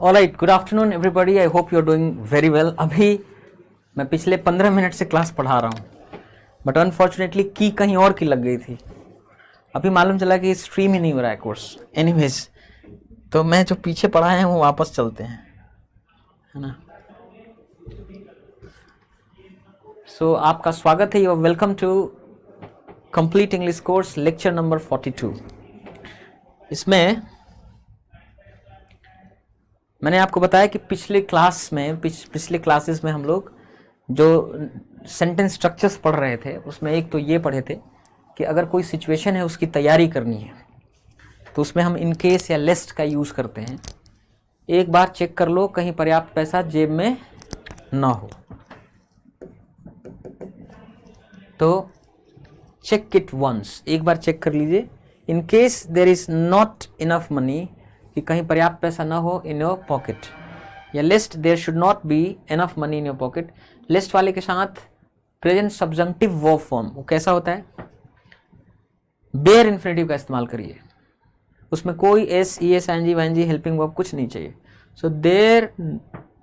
Alright, good afternoon everybody. I hope you are doing very well. अभी मैं पिछले 15 minute से क्लास पढ़ा रहा हूँ, बट अनफॉर्चुनेटली की कहीं और की लग गई थी। अभी मालूम चला कि स्ट्रीम ही नहीं हो रहा है कोर्स। एनीवेज, तो मैं जो पीछे पढ़ाए हैं वो वापस चलते हैं, है ना। सो आपका स्वागत है। You are welcome to complete English course lecture number 42। इसमें मैंने आपको बताया कि पिछले क्लासेस में हम लोग जो सेंटेंस स्ट्रक्चर्स पढ़ रहे थे उसमें एक तो ये पढ़े थे कि अगर कोई सिचुएशन है उसकी तैयारी करनी है तो उसमें हम इन केस या लेस्ट का यूज़ करते हैं। एक बार चेक कर लो कहीं पर्याप्त पैसा जेब में ना हो तो चेक इट वंस, एक बार चेक कर लीजिए। In case there is not enough money, कि कहीं पर्याप्त पैसा ना हो इन योर पॉकेट, या list there should not be enough money in your pocket. List वाले के साथ प्रेजेंट सब्जंक्टिव वर्ब फॉर्म वो कैसा होता है, बेयर इन्फिनेटिव का इस्तेमाल करिए। उसमें कोई S, E S, N G, वाइन जी, हेल्पिंग वर्ब कुछ नहीं चाहिए। So there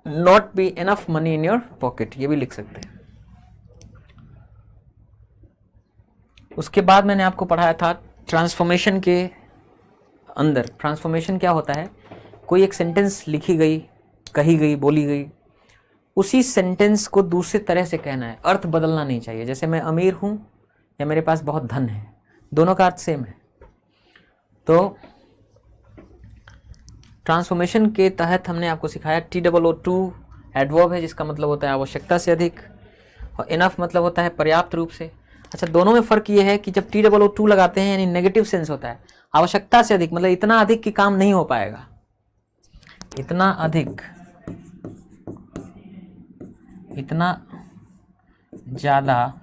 not be enough money in your pocket, ये भी लिख सकते हैं। उसके बाद मैंने आपको पढ़ाया था ट्रांसफॉर्मेशन के अंदर। ट्रांसफॉर्मेशन क्या होता है, कोई एक सेंटेंस लिखी गई, कही गई, बोली गई, उसी सेंटेंस को दूसरे तरह से कहना है, अर्थ बदलना नहीं चाहिए। जैसे मैं अमीर हूँ या मेरे पास बहुत धन है, दोनों का अर्थ सेम है। तो ट्रांसफॉर्मेशन के तहत हमने आपको सिखाया TOO एडवर्ब है जिसका मतलब होता है आवश्यकता से अधिक, और इनफ मतलब होता है पर्याप्त रूप से। अच्छा, दोनों में फ़र्क ये है कि जब TOO लगाते हैं यानी नेगेटिव सेंस होता है, आवश्यकता से अधिक मतलब इतना अधिक कि काम नहीं हो पाएगा, इतना अधिक, इतना ज़्यादा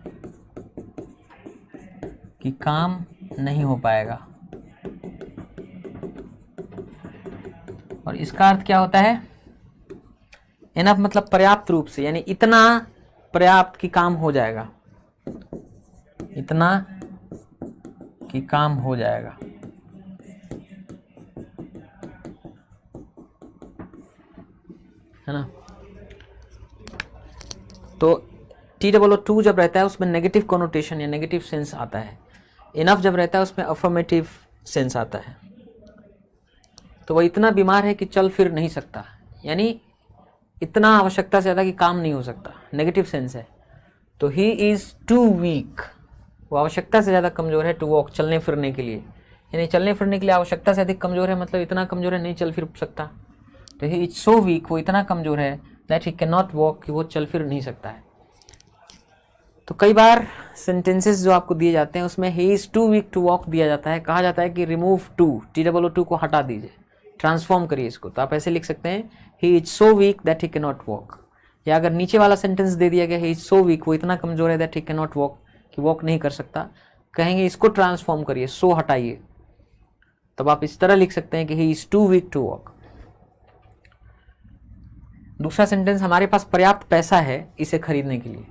कि काम नहीं हो पाएगा। और इसका अर्थ क्या होता है, इनफ मतलब पर्याप्त रूप से, यानी इतना पर्याप्त कि काम हो जाएगा, इतना कि काम हो जाएगा। है ना। तो TOO जब रहता है उसमें नेगेटिव कोनोटेशन या नेगेटिव सेंस आता है। इनफ जब रहता है उसमें अफर्मेटिव सेंस आता है। तो वह इतना बीमार है कि चल फिर नहीं सकता, यानी इतना आवश्यकता से ज़्यादा कि काम नहीं हो सकता, नेगेटिव सेंस है। तो ही इज़ टू वीक, वो आवश्यकता से ज़्यादा कमज़ोर है टू वॉक, चलने फिरने के लिए, यानी चलने फिरने के लिए आवश्यकता से अधिक कमज़ोर है, मतलब इतना कमज़ोर है नहीं चल फिर सकता। तो ही इज सो वीक, वो इतना कमज़ोर है that he can not walk, कि वो चल फिर नहीं सकता है। तो कई बार सेंटेंसेस जो आपको दिए जाते हैं उसमें he is too weak to walk दिया जाता है, कहा जाता है कि रिमूव TOO को हटा दीजिए, ट्रांसफॉर्म करिए इसको। तो आप ऐसे लिख सकते हैं he is so weak that he can not walk. या अगर नीचे वाला सेंटेंस दे दिया गया ही इज सो वीक, वो इतना कमज़ोर है that he can not walk, कि वॉक नहीं कर सकता, कहेंगे इसको ट्रांसफॉर्म करिए, सो हटाइए। तब आप इस तरह लिख सकते हैं कि he is too weak to walk. दूसरा सेंटेंस, हमारे पास पर्याप्त पैसा है इसे खरीदने के लिए,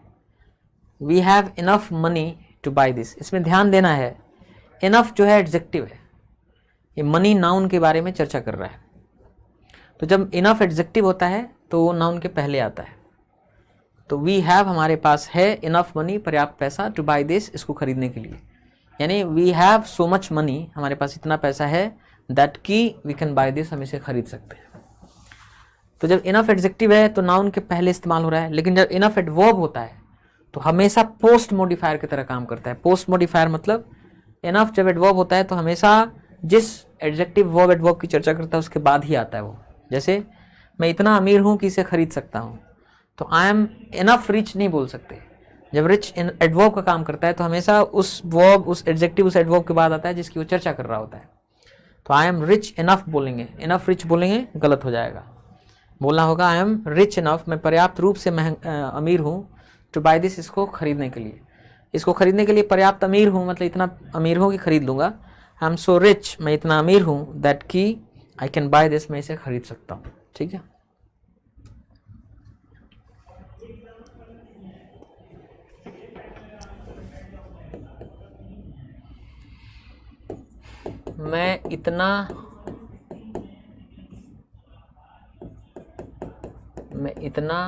we have enough money to buy this. इसमें ध्यान देना है, इनफ जो है एडजेक्टिव है, ये मनी नाउन के बारे में चर्चा कर रहा है। तो जब इनफ एडजेक्टिव होता है तो वो नाउन के पहले आता है। तो वी हैव हमारे पास है, इनफ मनी पर्याप्त पैसा, टू बाई दिस इसको खरीदने के लिए, यानी we have so much money, हमारे पास इतना पैसा है, दैट की वी कैन बाई दिस, हम इसे खरीद सकते हैं। तो जब इनफ एडजेक्टिव है तो नाउन के पहले इस्तेमाल हो रहा है, लेकिन जब इनफ एडवर्ब होता है तो हमेशा पोस्ट मॉडिफायर की तरह काम करता है। पोस्ट मॉडिफायर मतलब इनफ जब एडवर्ब होता है तो हमेशा जिस एडजेक्टिव वर्ब एडवर्ब की चर्चा करता है उसके बाद ही आता है वो। जैसे मैं इतना अमीर हूँ कि इसे खरीद सकता हूँ, तो आई एम इनफ रिच नहीं बोल सकते। जब रिच एडवर्ब का काम करता है तो हमेशा उस वर्ब, उस एडजेक्टिव, उस एडवर्ब के बाद आता है जिसकी वो चर्चा कर रहा होता है। तो आई एम रिच इनफ बोलेंगे, इनफ रिच बोलेंगे गलत हो जाएगा। बोलना होगा आई एम रिच इनफ, मैं पर्याप्त रूप से अमीर हूँ, टू बाई दिस इसको खरीदने के लिए। इसको खरीदने के लिए पर्याप्त अमीर हूँ मतलब इतना अमीर हूँ कि खरीद लूँगा। आई एम सो रिच, मैं इतना अमीर हूँ, दैट की आई कैन बाय दिस, मैं इसे खरीद सकता हूँ। ठीक है। मैं इतना इतना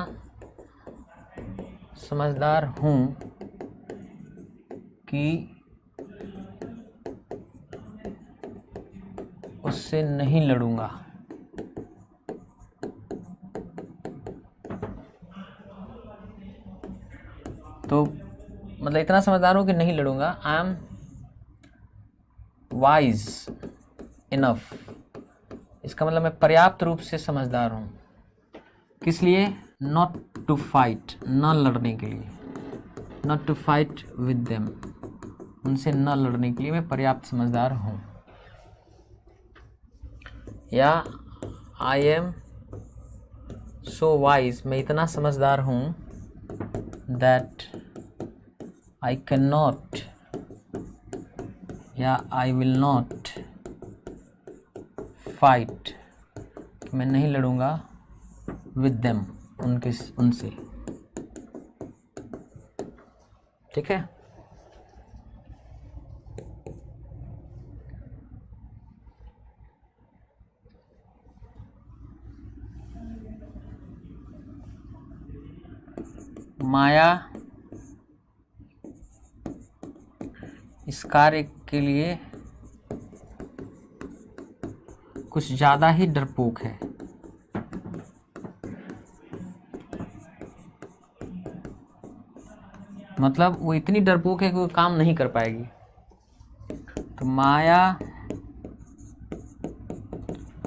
समझदार हूँ कि उससे नहीं लड़ूंगा। तो मतलब इतना समझदार हूँ कि नहीं लड़ूंगा। आई एम वाइज इनफ, इसका मतलब मैं पर्याप्त रूप से समझदार हूँ। किस लिए? नॉट टू फाइट, न लड़ने के लिए। Not to fight with them, उनसे न लड़ने के लिए मैं पर्याप्त समझदार हूँ। या आई एम सो वाइज, मैं इतना समझदार हूँ दैट आई कैन नॉट या आई विल नॉट फाइट, मैं नहीं लड़ूंगा विद देम, उनसे। ठीक है। माया इस कार्य के लिए कुछ ज़्यादा ही डरपोक है। मतलब वो इतनी डरपोक है कि वो काम नहीं कर पाएगी। तो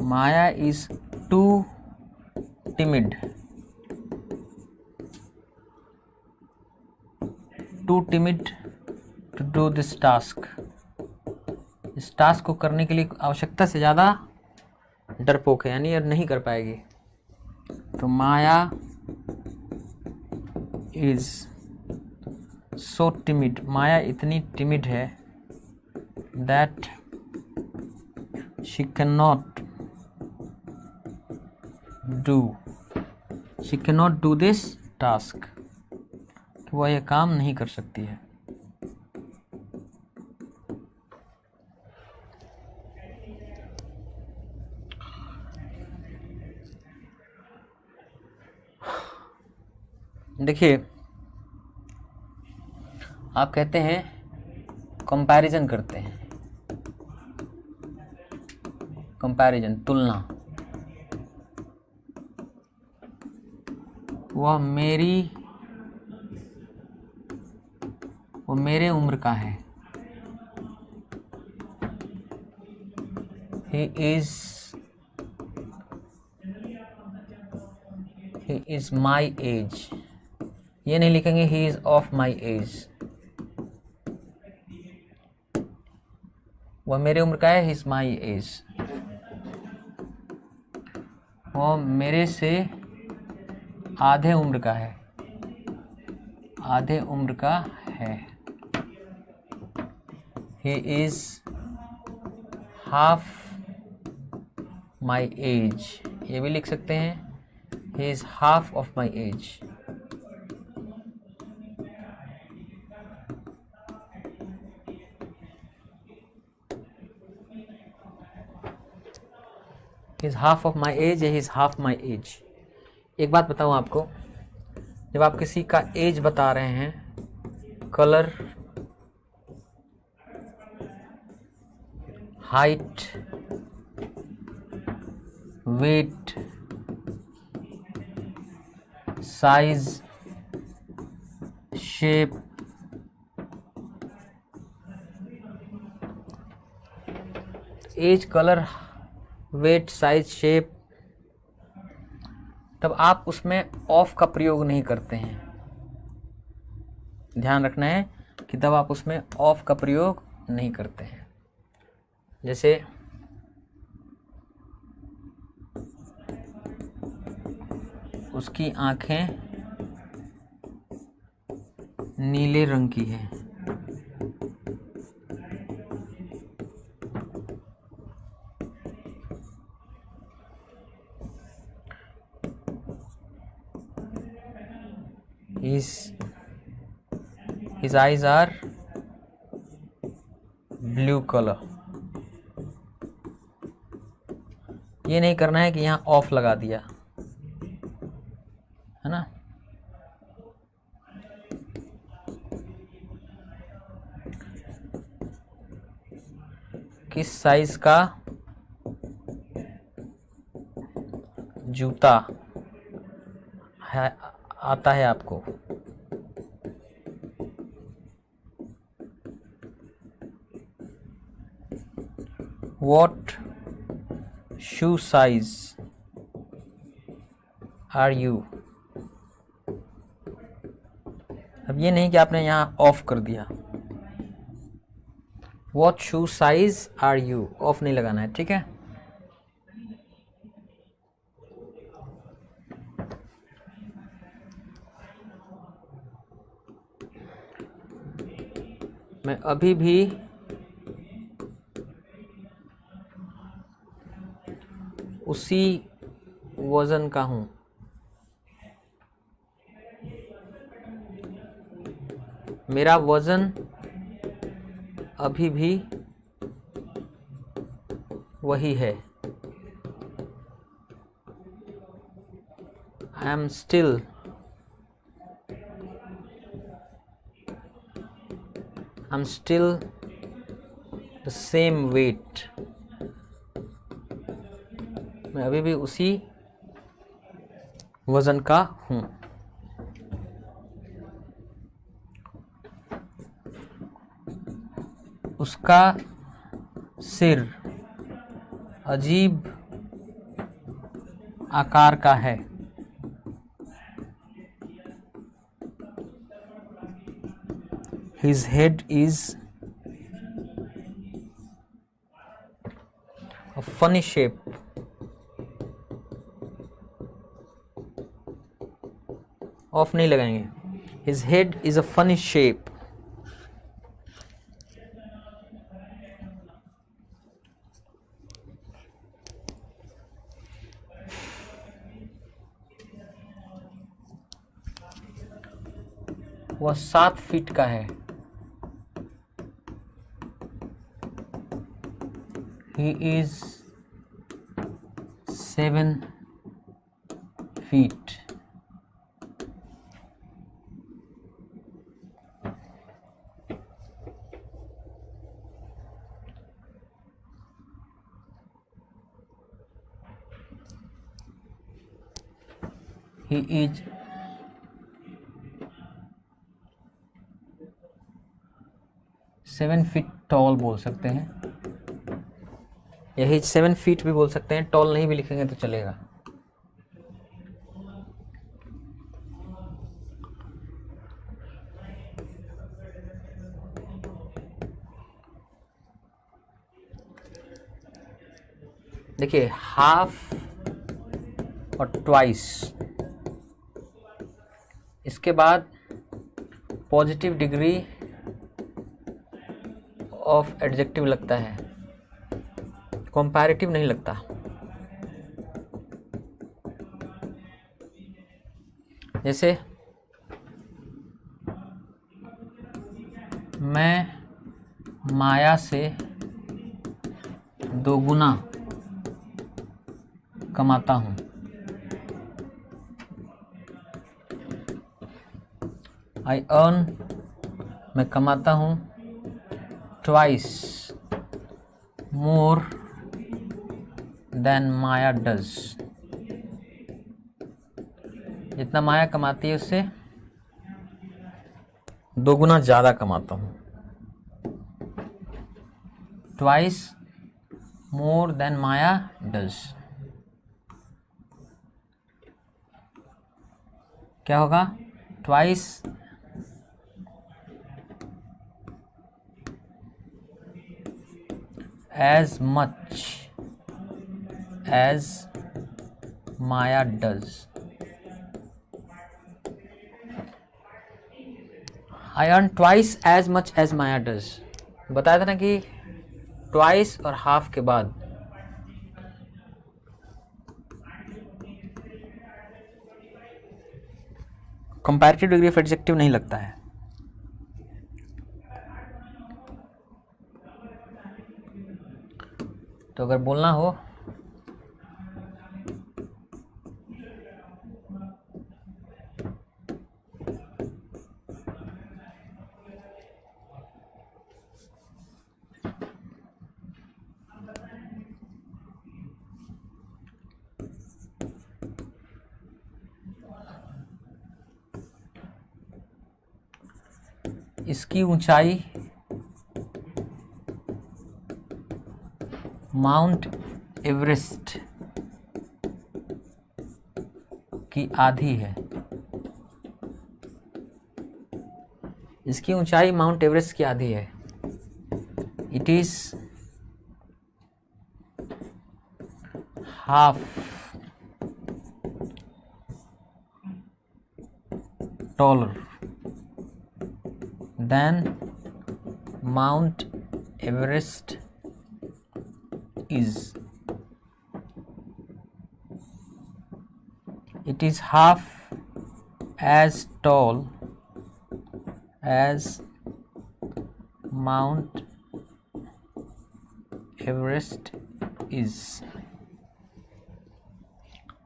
Maya is too timid to do this task, इस टास्क को करने के लिए आवश्यकता से ज़्यादा डरपोक है, यानी ये नहीं कर पाएगी। तो माया इज सो टिमिड, माया इतनी टिमिड है that she can not do this task, वह यह काम नहीं कर सकती है। देखिए, आप कहते हैं कंपैरिजन करते हैं, कंपैरिजन तुलना, वो मेरे उम्र का है। he is my age, ये नहीं लिखेंगे he is of my age, वह मेरे उम्र का है, he is my age, वो मेरे से आधे उम्र का है, आधे उम्र का है। he is half my age, ये भी लिख सकते हैं he is half of my age। he is half of my age, he is half my age। एक बात बताऊं आपको, जब आप किसी का एज बता रहे हैं, colour, height, weight, size, shape, age, colour, weight, size, shape, तब आप उसमें ऑफ का प्रयोग नहीं करते हैं। ध्यान रखना है कि तब आप उसमें ऑफ का प्रयोग नहीं करते हैं। जैसे उसकी आंखें नीले रंग की हैं, his eyes are blue color। ये नहीं करना है कि यहाँ ऑफ लगा दिया, किस साइज का जूता है आता है आपको? What shoe size are you? अब ये नहीं कि आपने यहाँ ऑफ कर दिया। What shoe size are you? Of नहीं लगाना है, ठीक है। मैं अभी भी उसी वजन का हूँ। मेरा वजन अभी भी वही है। I am still the same weight. मैं अभी भी उसी वजन का हूँ। उसका सिर अजीब आकार का है। His head is a funny shape. Of नहीं लगाएंगे। His head is a funny shape. वह 7 फीट का है। He is 7 feet. He is 7 feet tall बोल सकते हैं, यही 7 feet भी बोल सकते हैं। टॉल नहीं भी लिखेंगे तो चलेगा। देखिए हाफ और ट्वाइस, इसके बाद पॉजिटिव डिग्री ऑफ एडजेक्टिव लगता है, कंपैरेटिव नहीं लगता। जैसे मैं माया से 2 गुना कमाता हूँ। I earn, मैं कमाता हूँ twice more than Maya does। जितना माया कमाती है उससे 2 गुना ज़्यादा कमाता हूँ। Twice more than Maya does। क्या होगा? Twice as much as Maya does। I earn twice as much as Maya does। बताया था ना कि twice और half के बाद कंपैरेटिव डिग्री ऑफ एडजेक्टिव नहीं लगता है। तो अगर बोलना हो इसकी ऊंचाई माउंट एवरेस्ट की आधी है। इसकी ऊंचाई माउंट एवरेस्ट की आधी है। It is half taller than Mount Everest is. It is half as tall as Mount Everest is.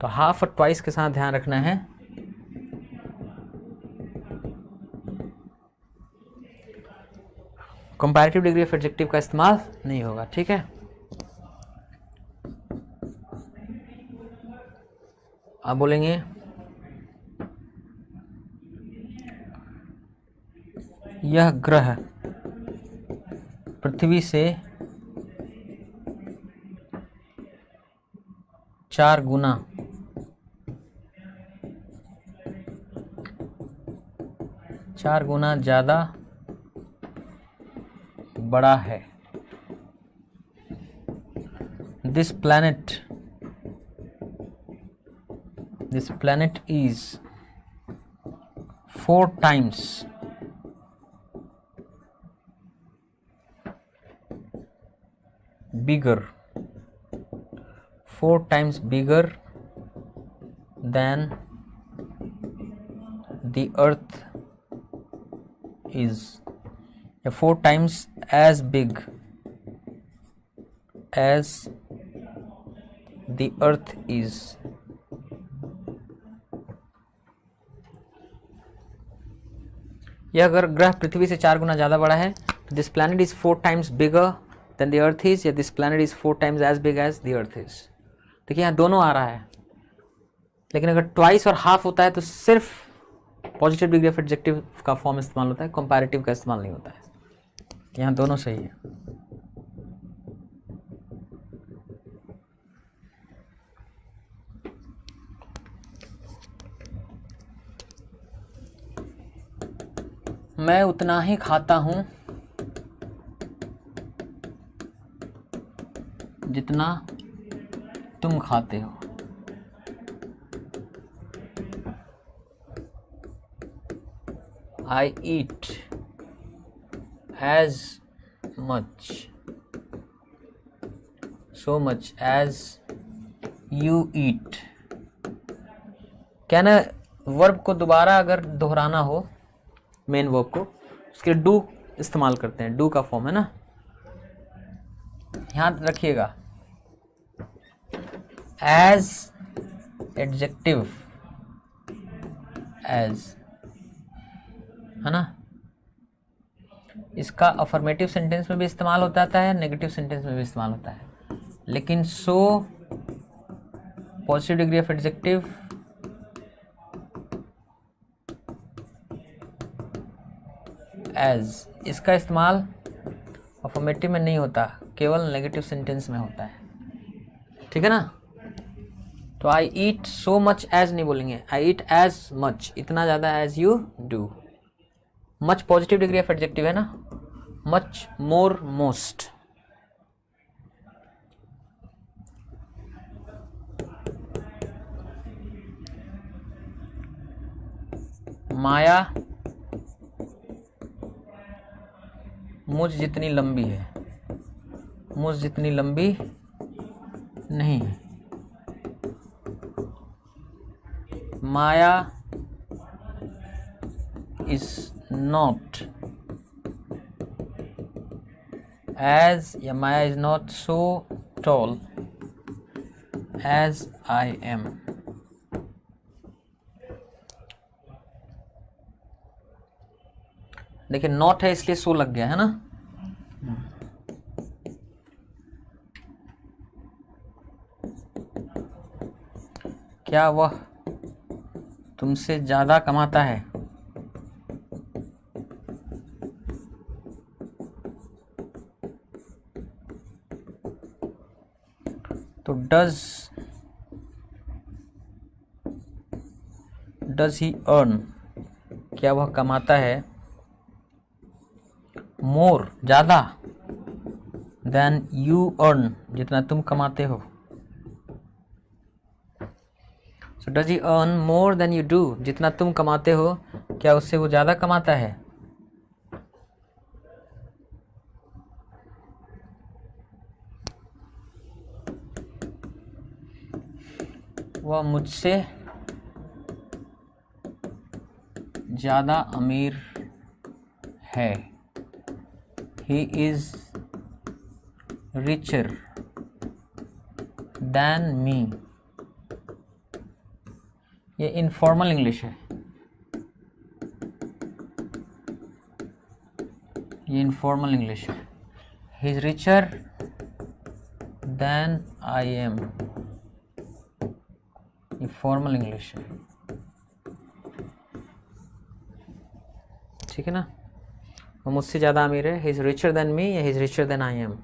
तो हाफ और ट्वाइस के साथ ध्यान रखना है। कंपैरेटिव डिग्री ऑफ एडजेक्टिव का इस्तेमाल नहीं होगा, ठीक है। अब बोलेंगे यह ग्रह पृथ्वी से 4 गुना ज्यादा बड़ा है। This planet is 4 times bigger than the earth is, 4 times as big as the earth is. यह अगर ग्रह पृथ्वी से 4 गुना ज़्यादा बड़ा है तो this planet is 4 times bigger than the earth is, या this planet is 4 times as big as the earth is. देखिए यहाँ दोनों आ रहा है, लेकिन अगर ट्वाइस और हाफ होता है तो सिर्फ पॉजिटिव डिग्री ऑफ एडजेक्टिव का फॉर्म इस्तेमाल होता है, कंपैरेटिव का इस्तेमाल नहीं होता है। यहाँ दोनों सही है। मैं उतना ही खाता हूं जितना तुम खाते हो। I eat as much as you eat। क्या ना, वर्ब को दोबारा अगर दोहराना हो, मेन वर्ब को, उसके डू इस्तेमाल करते हैं। डू का फॉर्म है ना, ध्यान रखिएगा। एज एडजेक्टिव, एज है ना, इसका अफर्मेटिव सेंटेंस में भी इस्तेमाल होता है, नेगेटिव सेंटेंस में भी इस्तेमाल होता है। लेकिन so positive degree of adjective as, इसका इस्तेमाल अफर्मेटिव में नहीं होता, केवल नेगेटिव सेंटेंस में होता है, ठीक है ना। तो आई ईट सो मच एज नहीं बोलेंगे, आई ईट एज मच, इतना ज़्यादा as you do. Much positive degree of adjective है ना, मच, मोर, मोस्ट। माया मुझ जितनी लंबी है, मुझ जितनी लंबी नहीं है। माया is not as, या Maya is not so tall as I am। देखिए नॉट है इसलिए सो लग गया है ना। क्या वह तुमसे ज्यादा कमाता है? तो डज ही अर्न, क्या वह कमाता है, मोर ज़्यादा, देन यू अर्न, जितना तुम कमाते हो। So does he earn more than you do, जितना तुम कमाते हो क्या उससे वो ज़्यादा कमाता है। वह मुझसे ज़्यादा अमीर है, he is richer than me. ये इनफॉर्मल इंग्लिश है, ये इनफॉर्मल इंग्लिश है। He is richer than I am, ये फॉर्मल इंग्लिश है, ठीक है ना। वो मुझसे ज़्यादा अमीर है, he is richer than me या he is richer than I am.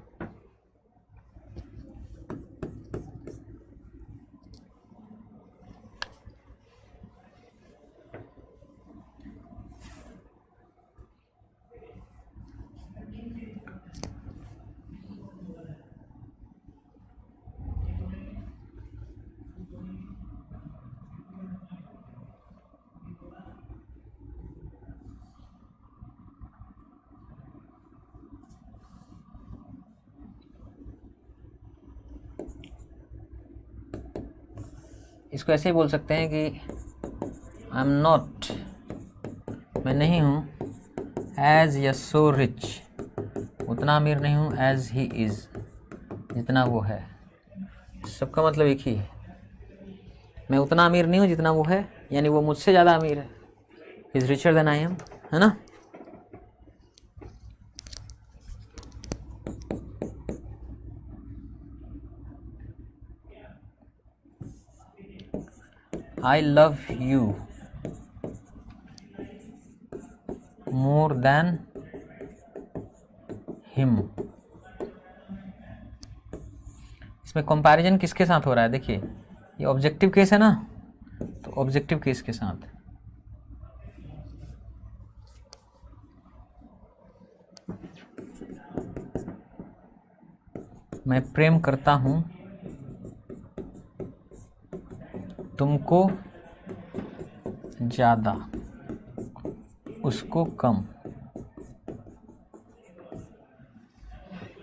इसको ऐसे ही बोल सकते हैं कि आई एम नॉट, मैं नहीं हूँ, एज या सो रिच, उतना अमीर नहीं हूँ, एज ही इज़, जितना वो है। सबका मतलब एक ही है, मैं उतना अमीर नहीं हूँ जितना वो है, यानी वो मुझसे ज़्यादा अमीर है, is richer than I am, है ना। I love you more than him। इसमें कंपैरिजन किसके साथ हो रहा है, देखिए ये ऑब्जेक्टिव केस है ना, तो ऑब्जेक्टिव केस के साथ। मैं प्रेम करता हूं तुमको ज़्यादा, उसको कम।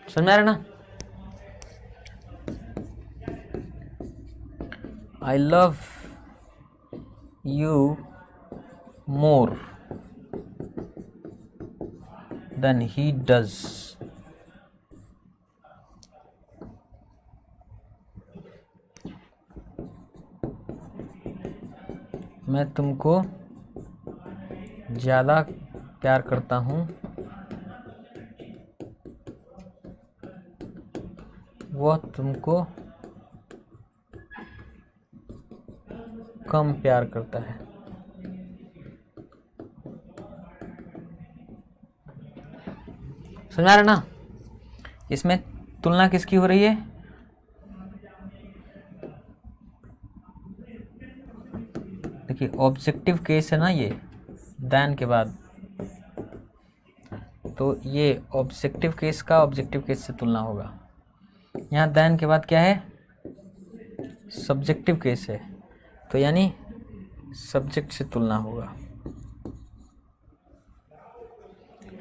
समझ में आ रहा ना। I love you more than he does. मैं तुमको ज़्यादा प्यार करता हूँ, वह तुमको कम प्यार करता है। समझ आ रहा ना। इसमें तुलना किसकी हो रही है, देखिए ऑब्जेक्टिव केस है ना ये, देन के बाद, तो ये ऑब्जेक्टिव केस का ऑब्जेक्टिव केस से तुलना होगा। यहाँ देन के बाद क्या है, सब्जेक्टिव केस है, तो यानी सब्जेक्ट से तुलना होगा,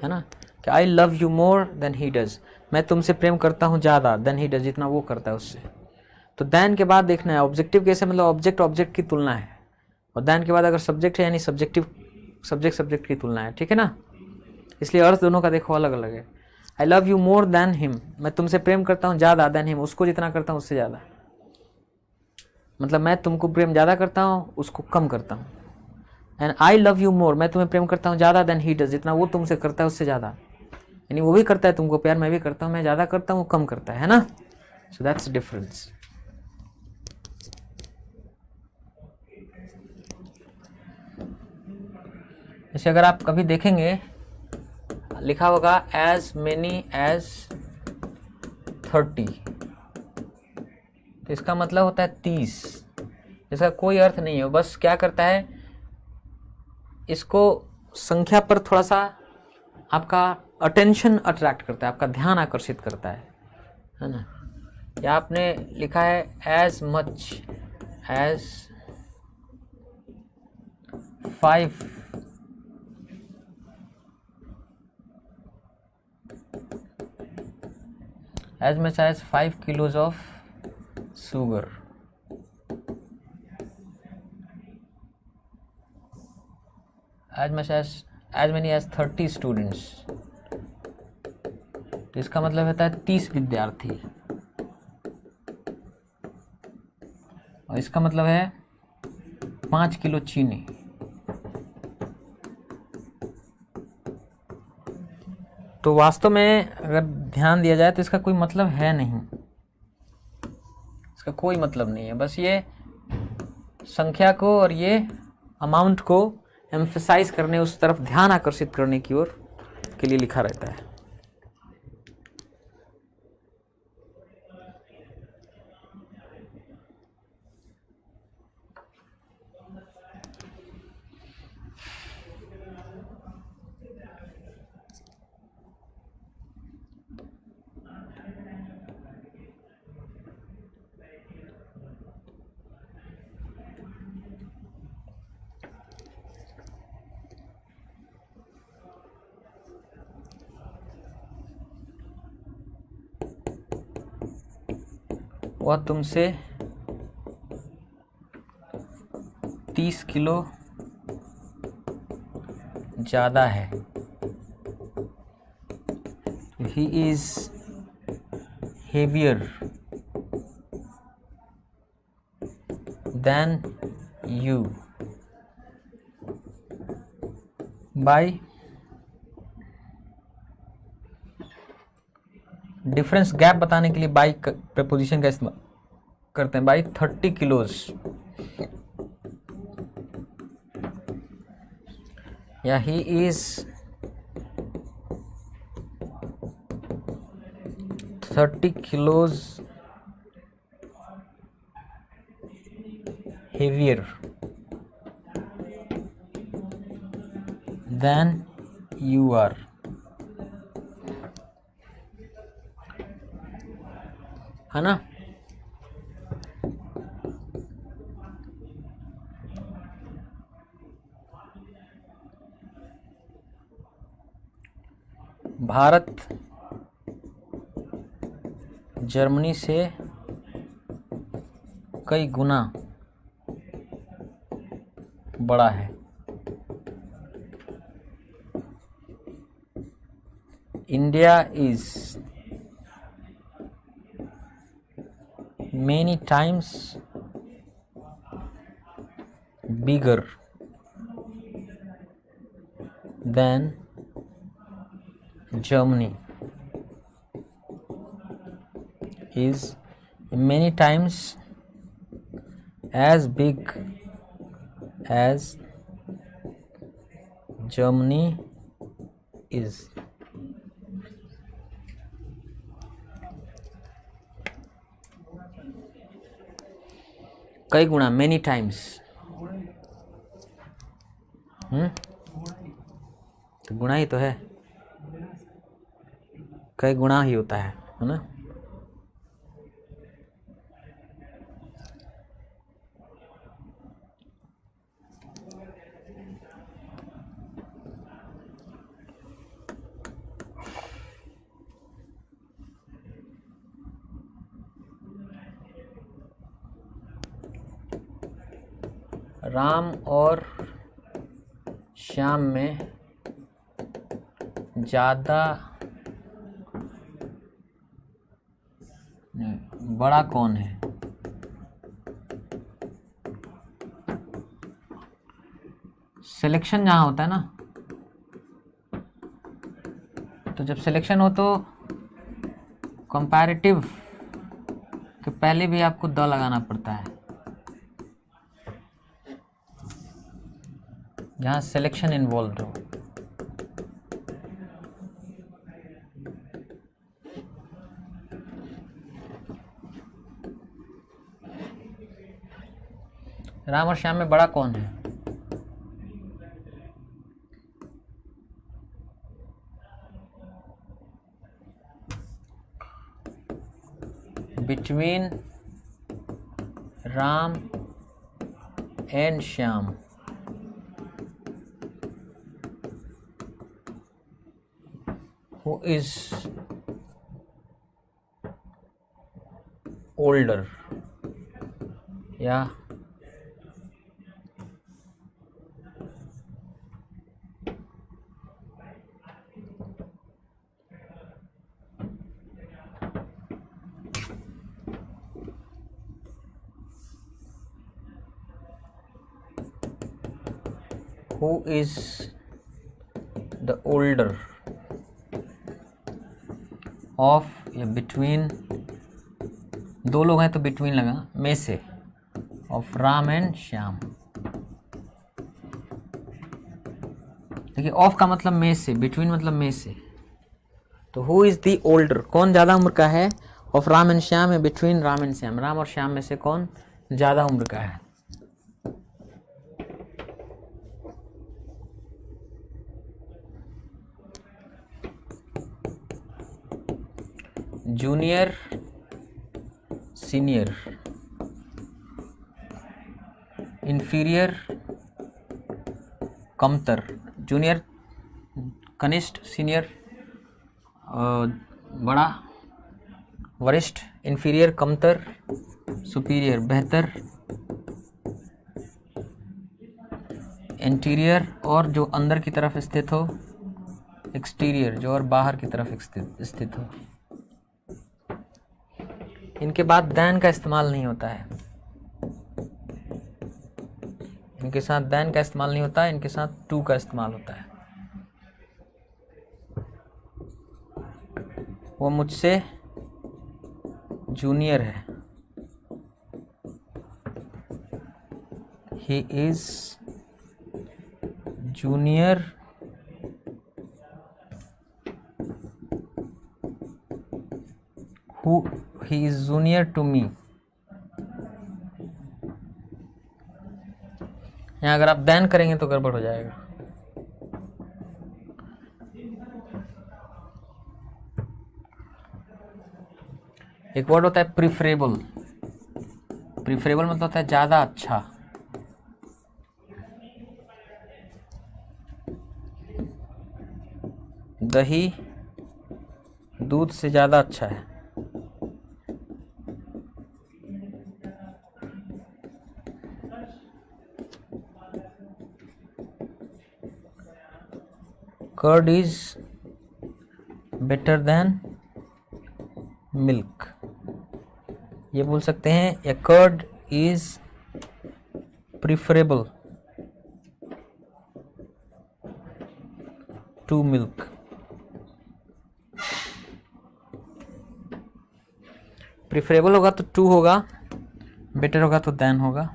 है ना। कि I love you more than he does, मैं तुमसे प्रेम करता हूँ ज़्यादा, देन ही डज, जितना वो करता है उससे। तो देन के बाद देखना है, ऑब्जेक्टिव केस है मतलब ऑब्जेक्ट ऑब्जेक्ट की तुलना है, और देन के बाद अगर सब्जेक्ट है यानी सब्जेक्ट की तुलना है, ठीक है ना। इसलिए अर्थ दोनों का देखो अलग अलग है। आई love you more than him, मैं तुमसे प्रेम करता हूँ ज़्यादा, देन हिम, उसको जितना करता हूँ उससे ज़्यादा। मतलब मैं तुमको प्रेम ज़्यादा करता हूँ, उसको कम करता हूँ। एंड आई लव यू मोर, मैं तुम्हें प्रेम करता हूँ ज़्यादा, देन ही डज, जितना वो तुमसे करता है उससे ज़्यादा। यानी वो भी करता है तुमको प्यार, मैं भी करता हूँ, मैं ज़्यादा करता हूँ, वो कम करता है ना। So that's difference. जैसे अगर आप कभी देखेंगे लिखा होगा एज मेनी एज 30, तो तो इसका मतलब होता है 30। इसका कोई अर्थ नहीं है, बस क्या करता है, इसको संख्या पर थोड़ा सा आपका अटेंशन अट्रैक्ट करता है, आपका ध्यान आकर्षित करता है ना। या आपने लिखा है as much as 5 as much as 5 kilos of sugar, as many as 30 students। तो इसका मतलब होता है 30 विद्यार्थी, और इसका मतलब है 5 किलो चीनी। तो वास्तव में अगर ध्यान दिया जाए तो इसका कोई मतलब है नहीं, इसका कोई मतलब नहीं है, बस ये संख्या को और ये अमाउंट को एम्फसाइज करने, उस तरफ ध्यान आकर्षित करने की ओर के लिए लिखा रहता है। वह तुमसे 30 किलो ज़्यादा है। He is heavier than you by difference gap बताने के लिए बाई प्रपोजिशन का इस्तेमाल करते हैं, बाई 30 किलोज, या he is 30 kilos heavier than you are. है ना। भारत जर्मनी से कई गुना बड़ा है। India is many times bigger than Germany is many times as big as Germany is। कई गुना, मेनी टाइम्स। तो गुना ही तो है, कई गुना ही होता है ना। राम और श्याम में ज़्यादा बड़ा कौन है? सिलेक्शन जहाँ होता है ना, तो जब सिलेक्शन हो तो कंपैरेटिव के पहले भी आपको द लगाना पड़ता है। जहाँ सिलेक्शन इन्वॉल्व हो, राम और श्याम में बड़ा कौन है? Between Ram and Shyam, who is older, या who is the older of या बिटवीन, दो लोग हैं तो बिटवीन लगा, में से, ऑफ राम एंड श्याम। देखिए ऑफ का मतलब में से, बिटवीन मतलब में से, तो हु इज द ओल्डर, कौन ज्यादा उम्र का है, ऑफ राम एंड श्याम या बिटवीन राम एंड श्याम, राम और श्याम में से कौन ज्यादा उम्र का है? जूनियर, सीनियर, इंफीरियर, कमतर, जूनियर कनिष्ठ, सीनियर बड़ा वरिष्ठ, इंफीरियर कमतर, सुपीरियर बेहतर, इंटीरियर और जो अंदर की तरफ स्थित हो, एक्सटीरियर जो और बाहर की तरफ स्थित हो। इनके बाद दैन का इस्तेमाल नहीं होता है, इनके साथ दैन का इस्तेमाल नहीं होता है, इनके साथ टू का इस्तेमाल होता है। वो मुझसे जूनियर है, he is junior who he is junior to me। यहाँ अगर आप दैन करेंगे तो गड़बड़ हो जाएगा। एक वर्ड होता है प्रिफरेबल, प्रिफरेबल मतलब होता है ज्यादा अच्छा। दही दूध से ज्यादा अच्छा है। Curd is better than milk, ये बोल सकते हैं, या curd is preferable to milk. Preferable होगा तो टू होगा, बेटर होगा तो देन होगा।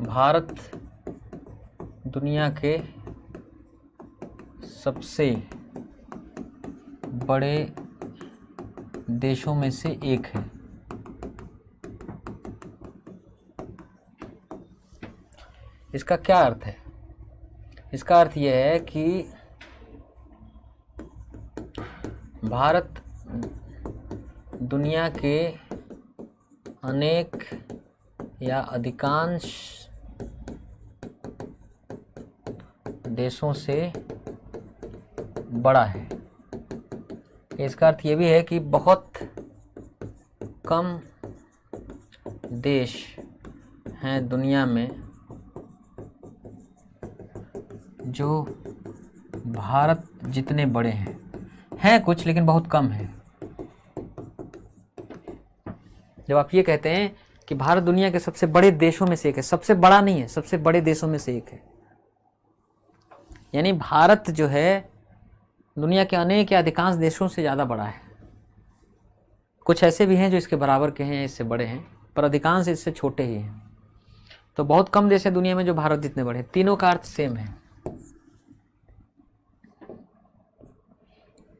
भारत दुनिया के सबसे बड़े देशों में से एक है। इसका क्या अर्थ है? इसका अर्थ यह है कि भारत दुनिया के अनेक या अधिकांश देशों से बड़ा है। इसका अर्थ ये भी है कि बहुत कम देश हैं दुनिया में जो भारत जितने बड़े हैं कुछ लेकिन बहुत कम है। जब आप ये कहते हैं कि भारत दुनिया के सबसे बड़े देशों में से एक है, सबसे बड़ा नहीं है, सबसे बड़े देशों में से एक है। यानी भारत जो है दुनिया के अनेक या अधिकांश देशों से ज़्यादा बड़ा है। कुछ ऐसे भी हैं जो इसके बराबर के हैं, इससे बड़े हैं, पर अधिकांश इससे छोटे ही हैं। तो बहुत कम देश है दुनिया में जो भारत जितने बड़े हैं। तीनों का अर्थ सेम है,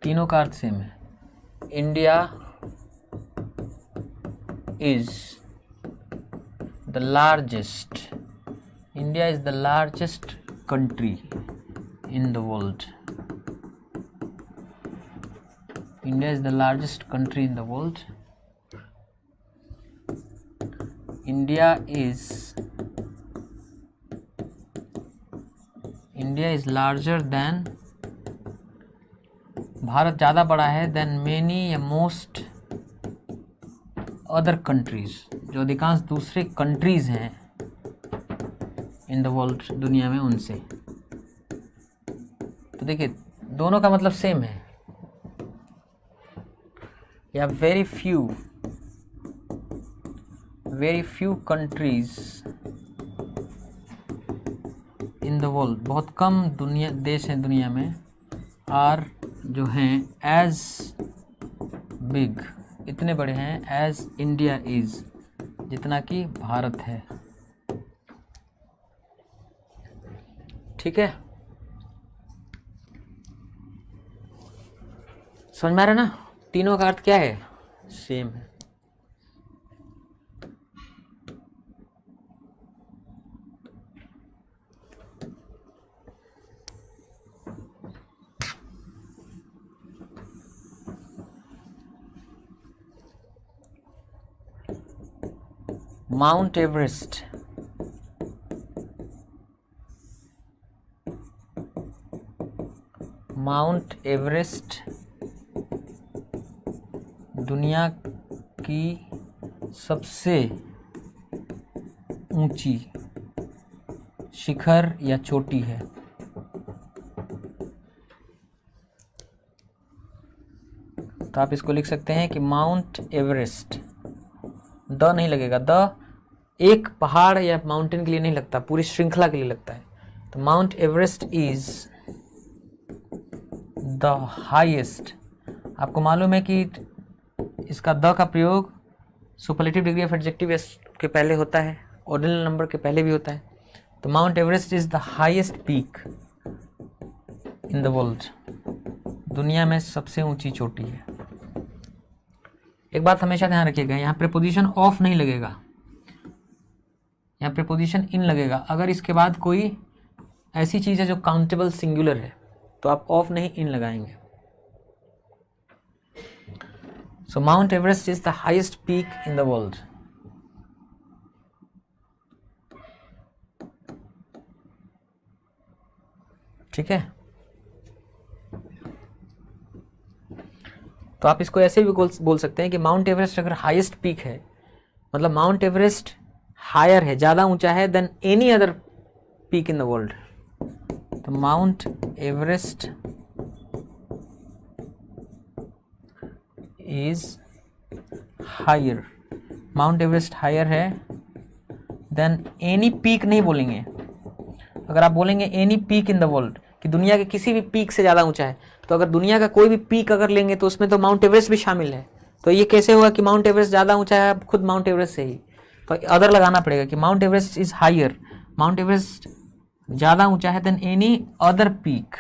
तीनों का अर्थ सेम है। India is the largest, India is the largest country in the world. India is the largest country in the world. India is larger than, Bharat ज़्यादा बड़ा है than many या most other countries, जो अधिकांश दूसरे कंट्रीज हैं in the world, दुनिया में, उनसे। तो देखिए दोनों का मतलब सेम है। या very few countries in the world, बहुत कम दुनिया देश हैं दुनिया में, are जो हैं as big, इतने बड़े हैं as India is, जितना कि भारत है। ठीक है, समझ में आ रहा है ना? तीनों का अर्थ क्या है? सेम है। माउंट एवरेस्ट, माउंट एवरेस्ट दुनिया की सबसे ऊंची शिखर या चोटी है। तो आप इसको लिख सकते हैं कि माउंट एवरेस्ट, द नहीं लगेगा, द एक पहाड़ या माउंटेन के लिए नहीं लगता, पूरी श्रृंखला के लिए लगता है। तो Mount Everest is the highest. आपको मालूम है कि इसका द का प्रयोग सुपरलेटिव डिग्री ऑफ एडजेक्टिव के पहले होता है, ऑर्डिनल नंबर के पहले भी होता है। तो Mount Everest is the highest peak in the world, दुनिया में सबसे ऊंची चोटी है। एक बात हमेशा ध्यान रखिएगा, यहाँ प्रीपोजिशन ऑफ नहीं लगेगा, यहाँ प्रीपोजिशन इन लगेगा। अगर इसके बाद कोई ऐसी चीज़ है जो काउंटेबल सिंगुलर है तो आप ऑफ नहीं इन लगाएंगे। So Mount Everest is the highest peak in the world. ठीक है, तो आप इसको ऐसे भी बोल सकते हैं कि माउंट एवरेस्ट अगर हाईएस्ट पीक है, मतलब माउंट एवरेस्ट हायर है, ज़्यादा ऊंचा है than any other peak in the world. तो Mount Everest is higher, Mount Everest higher है देन एनी पीक नहीं बोलेंगे। अगर आप बोलेंगे any peak in the world, कि दुनिया के किसी भी पीक से ज़्यादा ऊंचा है, तो अगर दुनिया का कोई भी पीक अगर लेंगे तो उसमें तो माउंट एवरेस्ट भी शामिल है। तो ये कैसे होगा कि माउंट एवरेस्ट ज़्यादा ऊंचा है खुद माउंट एवरेस्ट से ही? तो अदर लगाना पड़ेगा कि Mount Everest is higher, Mount Everest ज़्यादा ऊंचा है देन एनी अदर पीक,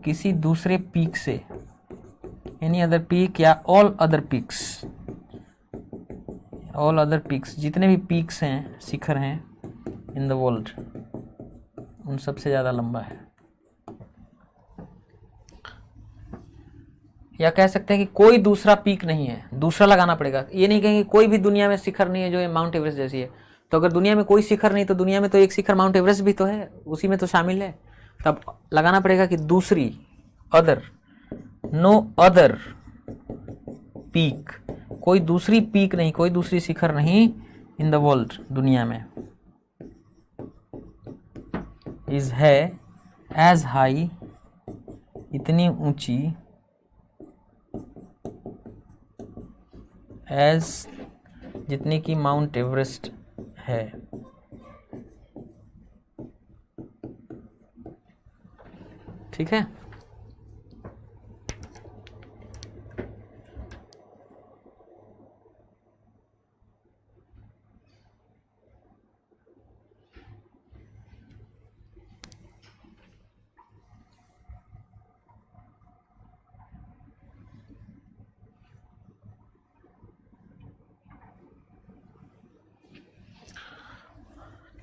किसी दूसरे पीक से, एनी अदर पीक या all other peaks, all other peaks, जितने भी पीक्स हैं, शिखर हैं इन द वर्ल्ड, उन सबसे ज़्यादा लंबा है। या कह सकते हैं कि कोई दूसरा पीक नहीं है, दूसरा लगाना पड़ेगा। ये नहीं कहेंगे कोई भी दुनिया में शिखर नहीं है जो ये माउंट एवरेस्ट जैसी है। तो अगर दुनिया में कोई शिखर नहीं तो दुनिया में तो एक शिखर माउंट एवरेस्ट भी तो है, उसी में तो शामिल है। तब लगाना पड़ेगा कि दूसरी, अदर, नो अदर पीक, कोई दूसरी पीक नहीं, कोई दूसरी शिखर नहीं इन द वर्ल्ड, दुनिया में, इज है एज हाई, इतनी ऊंची, एज जितनी कि माउंट एवरेस्ट है। ठीक है,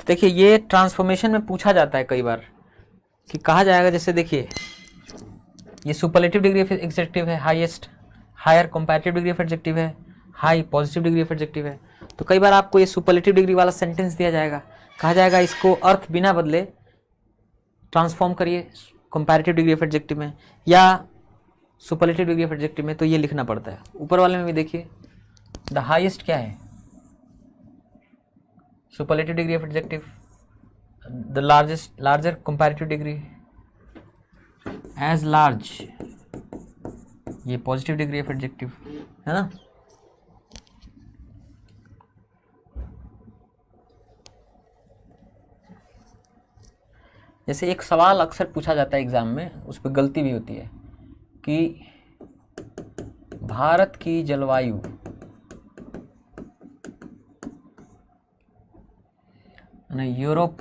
देखिए ये ट्रांसफॉर्मेशन में पूछा जाता है कई बार कि कहा जाएगा, जैसे देखिए ये सुपरलेटिव डिग्री ऑफ एडजेक्टिव है, highest, higher comparative degree of adjective है, high positive degree of adjective है। तो कई बार आपको ये सुपरलेटिव डिग्री वाला सेंटेंस दिया जाएगा, कहा जाएगा इसको अर्थ बिना बदले ट्रांसफॉर्म करिए कंपैरेटिव डिग्री ऑफ एडजेक्टिव में या सुपरलेटिव डिग्री ऑफ एडजेक्टिव में, तो ये लिखना पड़ता है। ऊपर वाले में भी देखिए द हाईएस्ट क्या है, superlative degree of adjective, the largest, larger comparative degree, as large, ये पॉजिटिव डिग्री ऑफ एडजेक्टिव है ना। जैसे एक सवाल अक्सर पूछा जाता है एग्जाम में, उस पर गलती भी होती है कि भारत की जलवायु यूरोप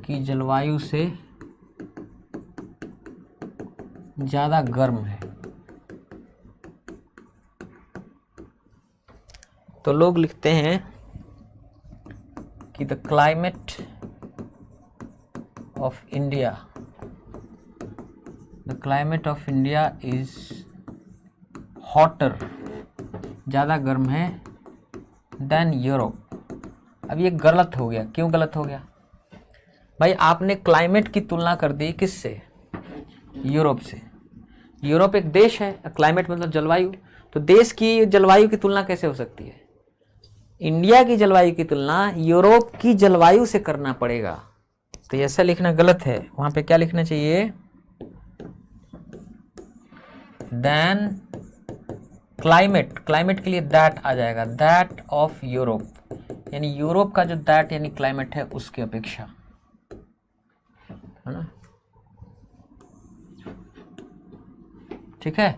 की जलवायु से ज़्यादा गर्म है। तो लोग लिखते हैं कि the climate of India, the climate of India is hotter, ज़्यादा गर्म है देन यूरोप। अब ये गलत हो गया। क्यों गलत हो गया भाई? आपने क्लाइमेट की तुलना कर दी किससे? यूरोप से। यूरोप एक देश है, क्लाइमेट मतलब जलवायु, तो देश की जलवायु की तुलना कैसे हो सकती है? इंडिया की जलवायु की तुलना यूरोप की जलवायु से करना पड़ेगा। तो ऐसा लिखना गलत है, वहां पे क्या लिखना चाहिए? देन क्लाइमेट, क्लाइमेट के लिए दैट आ जाएगा, दैट ऑफ यूरोप, यानी यूरोप का जो दैट यानी क्लाइमेट है उसकी अपेक्षा, है ना। ठीक है,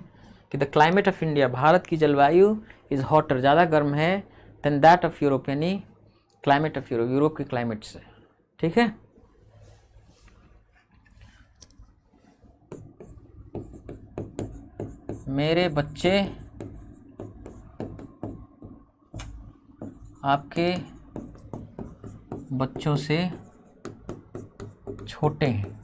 कि the climate of India, Bharat की जलवायु इज हॉटर, ज़्यादा गर्म है, देन दैट ऑफ यूरोप, यानी क्लाइमेट ऑफ यूरोप, यूरोप के क्लाइमेट से। ठीक है, मेरे बच्चे आपके बच्चों से छोटे हैं।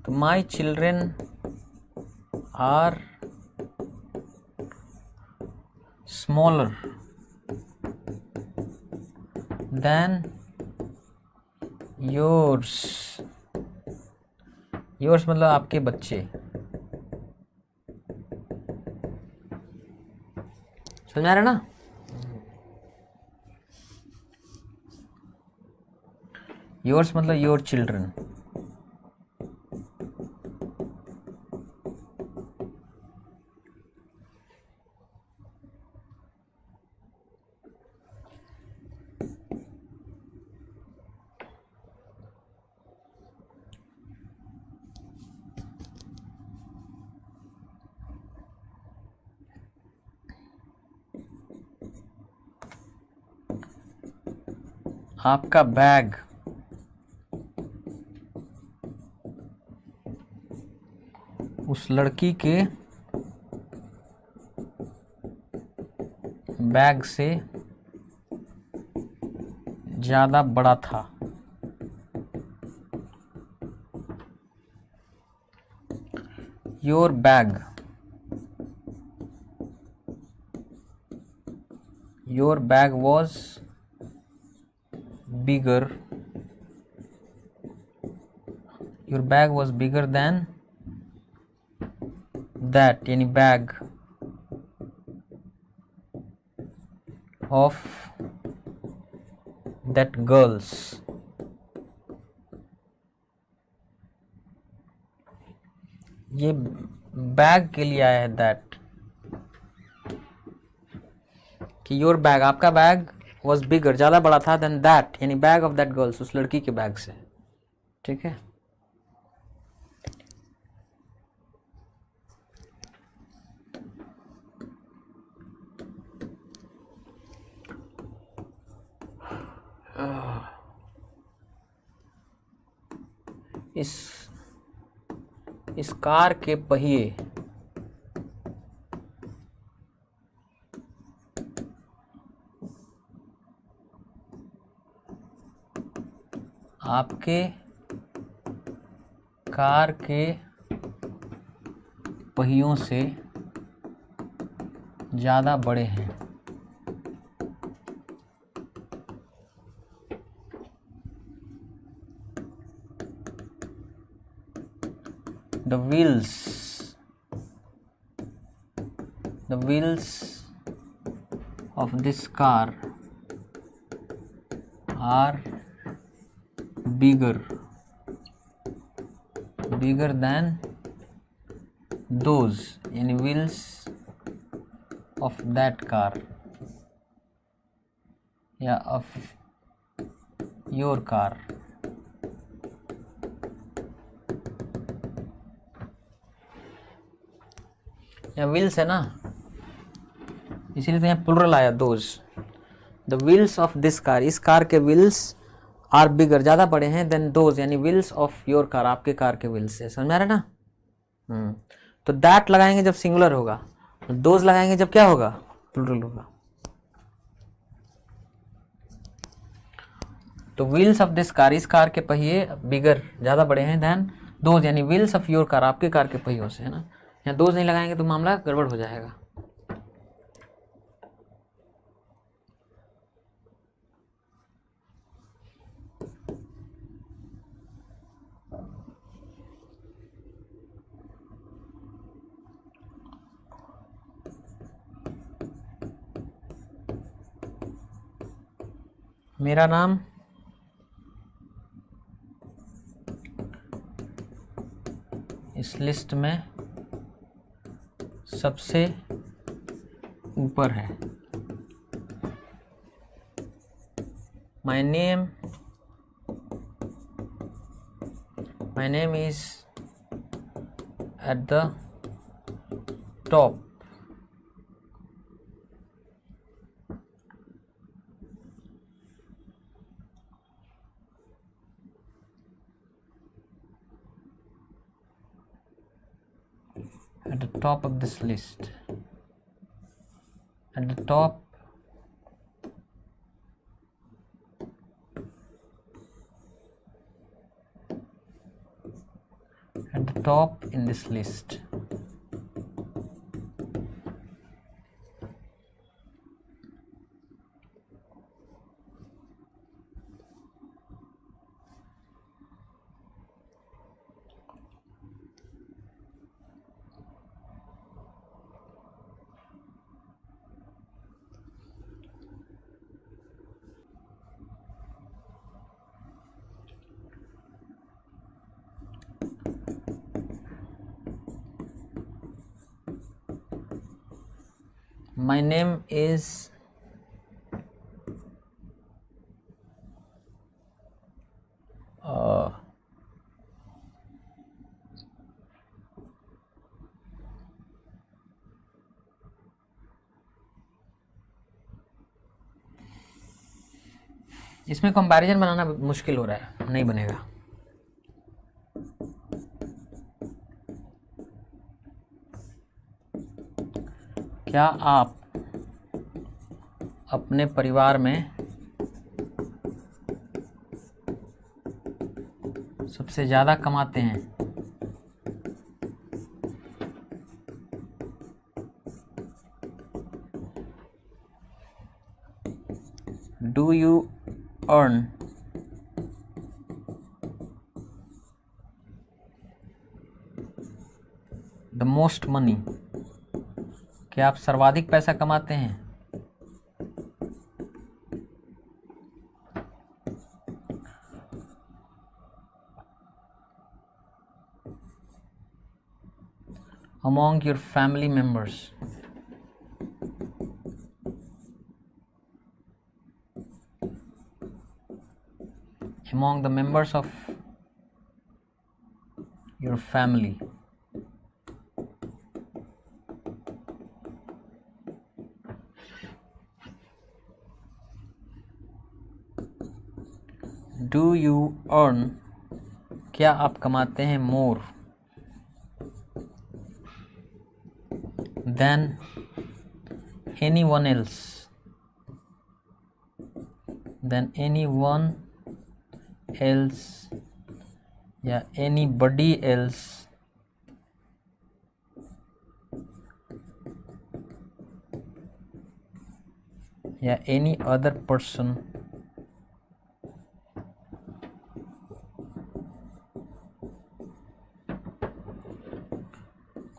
तो my children are smaller than yours, yours मतलब आपके बच्चे। समझ आ रहा ना? योर्स मतलब योर चिल्ड्रन। आपका बैग उस लड़की के बैग से ज़्यादा बड़ा था। Your bag, your bag was bigger, your bag was bigger than that, यानी bag of that girls। ये बैग के लिए आया है दैट, कि योर बैग, आपका बैग वॉज बिगर, ज़्यादा बड़ा था, देन दैट यानी बैग ऑफ दैट गर्ल्स, उस लड़की के बैग से। ठीक है, इस कार के पहिए आपके कार के पहियों से ज़्यादा बड़े हैं। The wheels of this car are bigger than those यानी wheels of that car या of your car। यहाँ व्हील्स है ना, इसीलिए तो यहाँ प्लुरल आया those. The wheels of this car, इस कार के व्हील्स आर बिगर, ज़्यादा बड़े हैं, देन दोज यानी व्हील्स ऑफ योर कार, आपके कार के व्हील्स से। समझ में आ रहा है ना? तो दैट लगाएंगे जब सिंगुलर होगा, दोज लगाएंगे जब क्या होगा, प्लुरल होगा। तो व्हील्स ऑफ दिस कार, इस कार के पहिए बिगर, ज़्यादा बड़े हैं, देन दोज यानी व्हील्स ऑफ योर कार, आपके कार के पहियों से, है ना। यहाँ दोज नहीं लगाएंगे तो मामला गड़बड़ हो जाएगा। मेरा नाम इस लिस्ट में सबसे ऊपर है। My name is at the top of this list, at the top in this list। My name is इसमें कंपैरिजन बनाना मुश्किल हो रहा है, नहीं बनेगा। क्या आप अपने परिवार में सबसे ज़्यादा कमाते हैं? Do you earn the most money? क्या आप सर्वाधिक पैसा कमाते हैं? among your family members. Among the members of your family. Do you earn, क्या आप कमाते हैं more than anyone else, या anybody else या any other person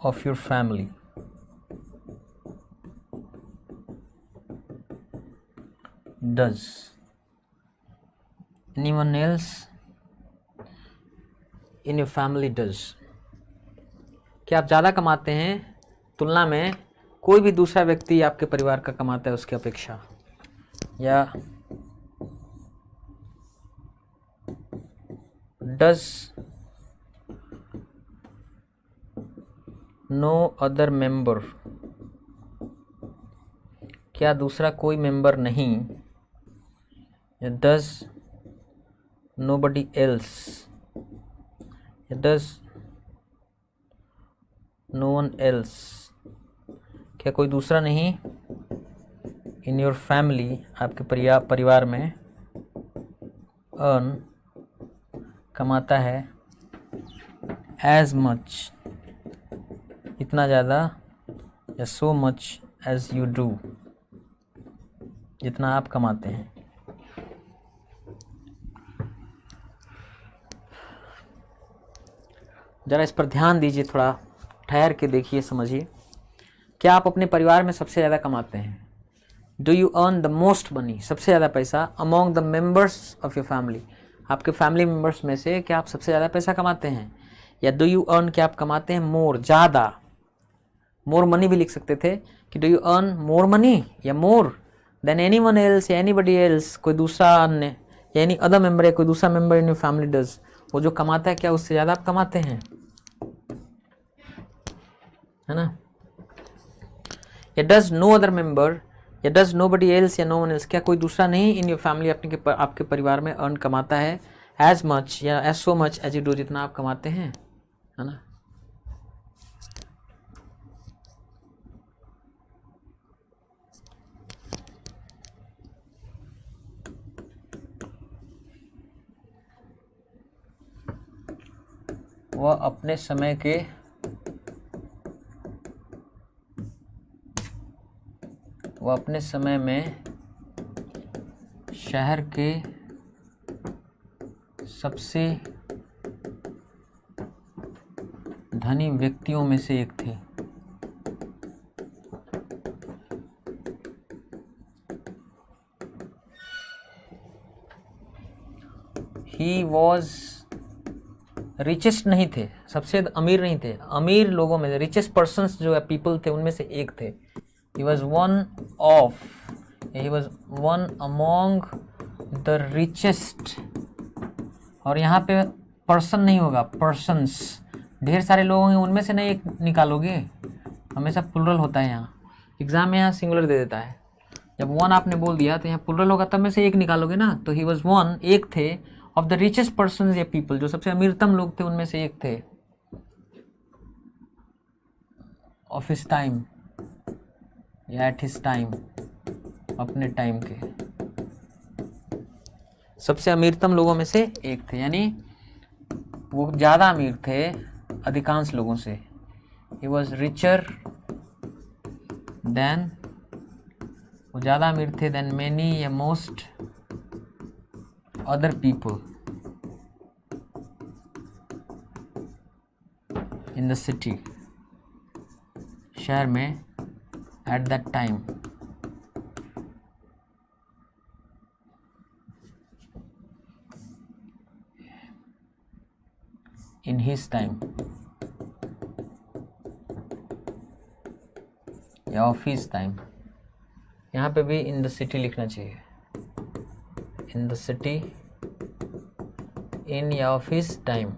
of your family. Does anyone else in your family does, क्या आप ज़्यादा कमाते हैं तुलना में कोई भी दूसरा व्यक्ति आपके परिवार का कमाता है उसकी अपेक्षा, या does no other member, क्या दूसरा कोई मेंबर नहीं, या does nobody else, या does no one else, क्या कोई दूसरा नहीं in your family, आपके परिवार में earn, कमाता है as much, इतना ज़्यादा, या so much as you do, जितना आप कमाते हैं. ज़रा इस पर ध्यान दीजिए, थोड़ा ठहर के देखिए, समझिए. क्या आप अपने परिवार में सबसे ज़्यादा कमाते हैं? Do you earn the most money, सबसे ज़्यादा पैसा among the members of your family, आपके फैमिली मेंबर्स में से क्या आप सबसे ज़्यादा पैसा कमाते हैं? या डू यू अर्न, क्या आप कमाते हैं मोर, ज़्यादा, मोर मनी भी लिख सकते थे कि do you earn more money या more than anyone else या एनीबडी एल्स, कोई दूसरा अन्य या एनी अदर मेंबर या कोई दूसरा member in your family does, वो जो कमाता है क्या उससे ज़्यादा आप कमाते हैं, है ना? या डज नो अदर मेंबर, या डज नोबडी एल्स या नो वन एल्स, क्या कोई दूसरा नहीं इन योर फैमिली आपके परिवार में अर्न कमाता है एज मच या as so much as you do, जितना आप कमाते हैं, है ना? वह अपने समय में शहर के सबसे धनी व्यक्तियों में से एक थे. ही वॉज रिचेस्ट नहीं थे, सबसे अमीर नहीं थे, अमीर लोगों में रिचेस्ट पर्सन्स जो है पीपल थे उनमें से एक थे. He was one among the richest, और यहाँ पे पर्सन नहीं होगा, पर्सन्स, ढेर सारे लोग होंगे उनमें से नहीं एक निकालोगे, हमेशा प्लुरल होता है. यहाँ एग्जाम में यहाँ सिंगुलर दे देता है, जब वन आपने बोल दिया तो यहाँ प्लुरल होगा, तब में से एक निकालोगे ना. तो ही वॉज वन, एक थे, ऑफ द रिचेस्ट पर्सन या पीपल, जो सबसे अमीरतम लोग थे उनमें से एक थे. ऑफ हिज टाइम या एट हिज टाइम, अपने टाइम के सबसे अमीरतम लोगों में से एक थे, यानी वो ज़्यादा अमीर थे अधिकांश लोगों से. ही वॉज रिचर देन, वो ज़्यादा अमीर थे देन मैनी या most other people in the city, शहर में at that time. In his time, या ऑफिस टाइम, यहाँ पे भी इन द सिटी लिखना चाहिए, इन द सिटी, इन या ऑफिस टाइम।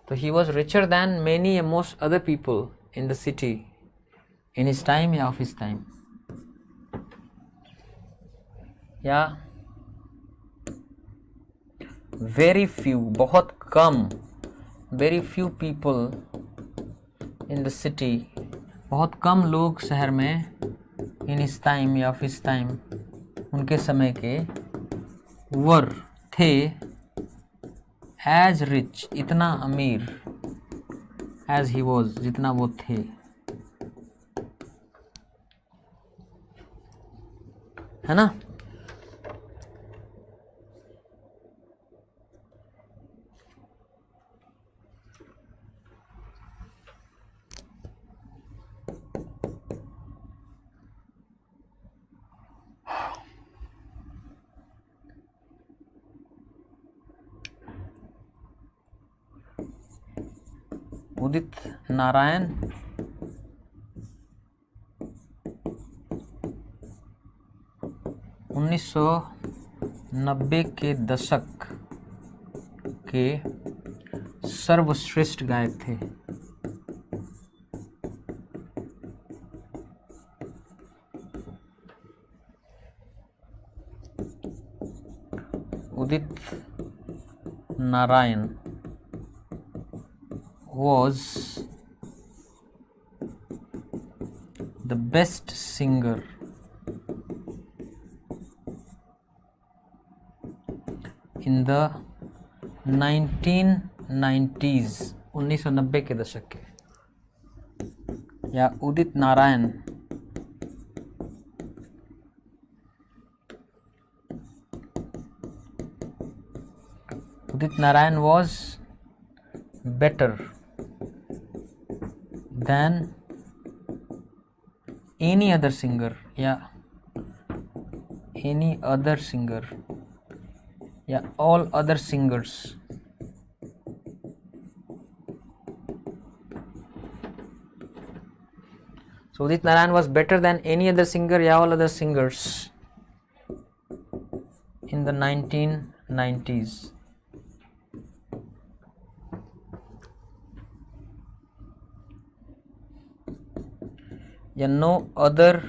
तो he was richer than many most other people in the city in his time या ऑफिस टाइम। या वेरी फ्यू, बहुत कम, very few people in the city, बहुत कम लोग शहर में, इन हिज टाइम या ऑफिस टाइम, उनके समय के, वर थे, एज रिच, इतना अमीर, एज ही वॉज, जितना वो थे, है ना। उदित नारायण उन्नीस सौ 90 के दशक के सर्वश्रेष्ठ गायक थे। Udit Narayan was the best singer in the 1990s, 1990 के दशक के। या Udit Narayan was better than any other singer, या any other singer, या all other singers। So Udit Narayan was better than any other singer, या all other singers in the 1990s। या no other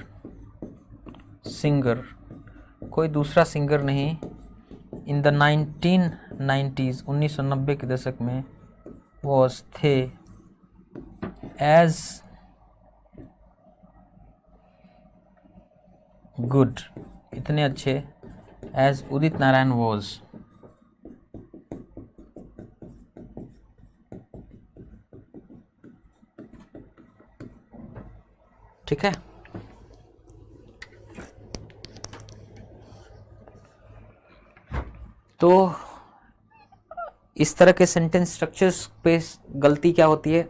singer, कोई दूसरा सिंगर नहीं, in the 1990s, 1990 के दशक में, वॉज थे, एज गुड, इतने अच्छे, एज उदित नारायण वॉज। ठीक है। तो इस तरह के सेंटेंस स्ट्रक्चर्स पे गलती क्या होती है,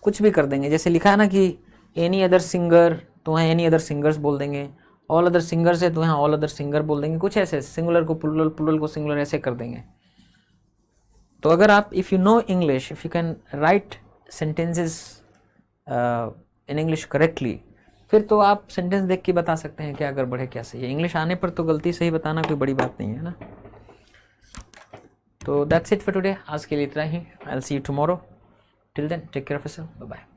कुछ भी कर देंगे। जैसे लिखा है ना कि एनी अदर सिंगर, तो वहाँ एनी अदर सिंगर्स बोल देंगे, ऑल अदर सिंगर्स है तो यहाँ ऑल अदर सिंगर बोल देंगे, कुछ ऐसे, सिंगुलर को प्लूरल, प्लूरल को सिंगुलर, ऐसे कर देंगे। तो अगर आप, if you know English, if you can write sentences in English correctly, फिर तो आप सेंटेंस देख के बता सकते हैं क्या गड़बड़ है क्या सही है। इंग्लिश आने पर तो गलती सही बताना कोई बड़ी बात नहीं है ना। तो दैट्स इट फॉर टुडे, आज के लिए इतना ही। I will see you tomorrow, till then take care of yourself, bye bye.